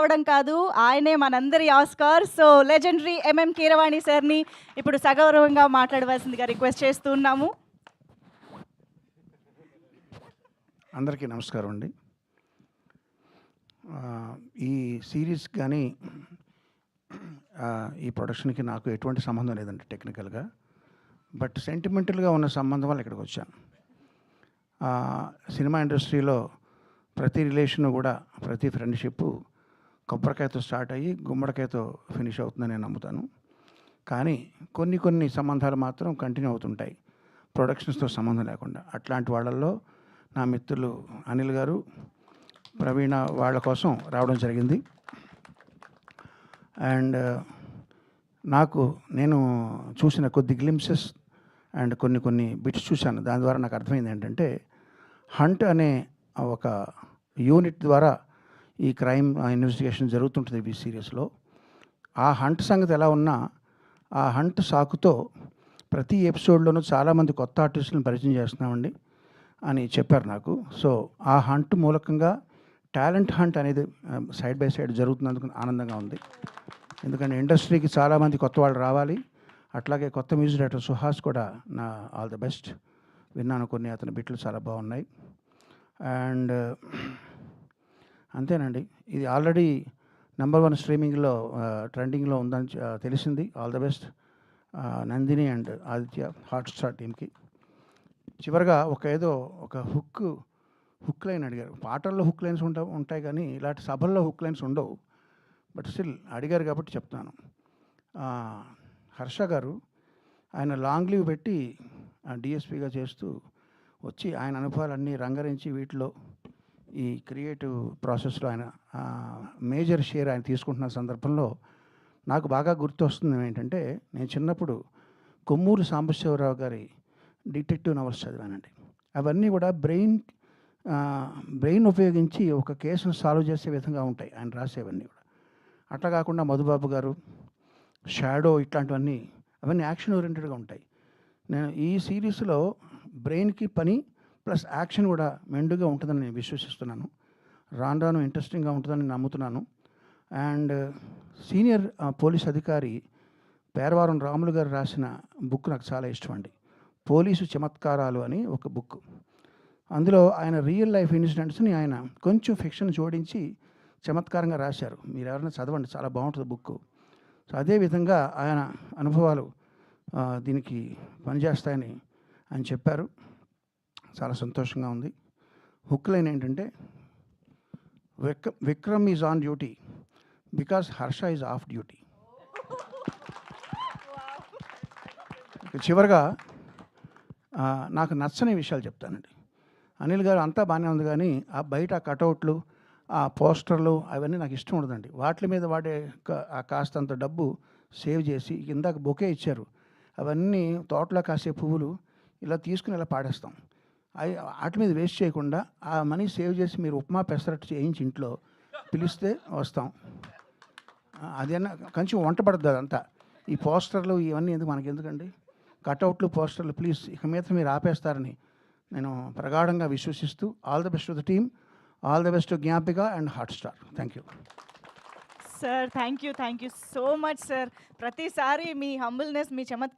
అవడం కాదు, ఆయనే మనందరి Oscar. So legendary MM Keeravani సార్ని ఇప్పుడు సగౌరవంగా మాట్లాడవలసిందిగా రిక్వెస్ట్ చేస్తూ ఉన్నాము. అందరికీ నమస్కారం అండి. ఈ సీరీస్ కానీ ఈ ప్రొడక్షన్కి నాకు ఎటువంటి సంబంధం లేదండి టెక్నికల్గా. బట్ సెంటిమెంటల్గా ఉన్న సంబంధం వల్ల ఇక్కడికి వచ్చాను. సినిమా ఇండస్ట్రీలో ప్రతి రిలేషన్ కూడా, ప్రతి ఫ్రెండ్షిప్ కొబ్బరికాయతో స్టార్ట్ అయ్యి గుమ్మడికాయతో ఫినిష్ అవుతుందని నేను నమ్ముతాను. కానీ కొన్ని సంబంధాలు మాత్రం కంటిన్యూ అవుతుంటాయి, ప్రొడక్షన్స్తో సంబంధం లేకుండా. అట్లాంటి వాళ్ళల్లో నా మిత్రులు అనిల్ గారు, ప్రవీణ వాళ్ళ కోసం రావడం జరిగింది. అండ్ నేను చూసిన కొద్ది గ్లింప్సెస్ అండ్ కొన్ని బిట్స్ చూశాను. దాని ద్వారా నాకు అర్థమైంది ఏంటంటే, హంట్ అనే ఒక యూనిట్ ద్వారా ఈ క్రైమ్ ఇన్వెస్టిగేషన్ జరుగుతుంటుంది ఈ సీరియస్లో. ఆ హంట్ సంగతి ఎలా ఉన్నా, ఆ హంట్ సాకుతో ప్రతి ఎపిసోడ్లోనూ చాలామంది కొత్త ఆర్టిస్టులను పరిచయం చేస్తున్నామండి అని చెప్పారు నాకు. సో ఆ హంట్ మూలకంగా టాలెంట్ హంట్ అనేది సైడ్ బై సైడ్ జరుగుతున్నందుకు ఆనందంగా ఉంది. ఎందుకంటే ఇండస్ట్రీకి చాలామంది కొత్త వాళ్ళు రావాలి. అట్లాగే కొత్త మ్యూజిక్ డైరెక్టర్ సుహాస్ కూడా నా ఆల్ ద బెస్ట్. విన్నాను కొన్ని అతని బిట్లు చాలా బాగున్నాయి. అండ్ అంతేనండి, ఇది ఆల్రెడీ #1 స్ట్రీమింగ్లో ట్రెండింగ్లో ఉందని తెలిసింది. All the best Nandini and Aditya Hotstar టీమ్కి. చివరిగా ఒక హుక్ లైన్ అడిగారు. పాటల్లో హుక్ లైన్స్ ఉంటాయి కానీ ఇలాంటి సభల్లో హుక్ లైన్స్ ఉండవు. బట్ స్టిల్ అడిగారు కాబట్టి చెప్తాను. హర్ష గారు ఆయన లాంగ్ లీవ్ పెట్టి డిఎస్పీగా చేస్తూ వచ్చి ఆయన అనుభవాలన్నీ రంగరించి వీటిలో ఈ క్రియేటివ్ ప్రాసెస్లో ఆయన మేజర్ షేర్ ఆయన తీసుకుంటున్న సందర్భంలో నాకు బాగా గుర్తొస్తుంది ఏంటంటే, నేను చిన్నప్పుడు కొమ్మూరు సాంబశివరావు గారి డిటెక్టివ్ నవల్స్ చదివానండి. అవన్నీ కూడా బ్రెయిన్ ఉపయోగించి ఒక కేసును సాల్వ్ చేసే విధంగా ఉంటాయి ఆయన రాసేవన్నీ కూడా. అట్లా కాకుండా మధుబాబు గారు, షాడో, ఇట్లాంటివన్నీ అవన్నీ యాక్షన్ ఓరియంటెడ్గా ఉంటాయి. నేను ఈ సిరీస్లో బ్రెయిన్కి పని ప్లస్ యాక్షన్ కూడా మెండుగా ఉంటుందని నేను విశ్వసిస్తున్నాను. రాను ఇంట్రెస్టింగ్గా ఉంటుందని నమ్ముతున్నాను. అండ్ సీనియర్ పోలీస్ అధికారి పేరవారం రాములు గారు రాసిన బుక్ నాకు చాలా ఇష్టం అండి. పోలీసు చమత్కారాలు అని ఒక బుక్. అందులో ఆయన రియల్ లైఫ్ ఇన్సిడెంట్స్ని ఆయన కొంచెం ఫిక్షన్ జోడించి చమత్కారంగా రాశారు. మీరు ఎవరైనా చదవండి, చాలా బాగుంటుంది బుక్. సో అదేవిధంగా ఆయన అనుభవాలు దీనికి పనిచేస్తాయని ఆయన చెప్పారు. చాలా సంతోషంగా ఉంది. హుక్ లైన్ ఏంటంటే, Vikram is on duty because Harsha is of duty. చివరిగా నాకు నచ్చని విషయాలు చెప్తానండి. అనిల్ గారు అంతా బాగానే ఉంది కానీ ఆ బయట కటౌట్లు, ఆ పోస్టర్లు అవన్నీ నాకు ఇష్టం ఉండదండి. వాటి మీద వాడే కాస్తంత డబ్బు సేవ్ చేసి, ఇందాక బొకే ఇచ్చారు, అవన్నీ తోటలో కాసే పువ్వులు ఇలా తీసుకుని ఇలా పాడేస్తాం. వాటి మీద వేస్ట్ చేయకుండా ఆ మనీ సేవ్ చేసి మీరు ఉప్మా పెసరట్టు చేయించి ఇంట్లో పిలిస్తే వస్తాం. అదేనా కొంచెం వంట పడుతుంది అదంతా. ఈ పోస్టర్లు ఇవన్నీ మనకెందుకండి? కటౌట్లు, పోస్టర్లు ప్లీజ్ ఇక మీద మీరు ఆపేస్తారని నేను ప్రగాఢంగా విశ్వసిస్తూ, all the best to the team, all the best to Gnapika and Hotstar. Thank you sir. Thank you so much sir. ప్రతిసారి మీ హంబుల్నెస్, మీ చమత్కారం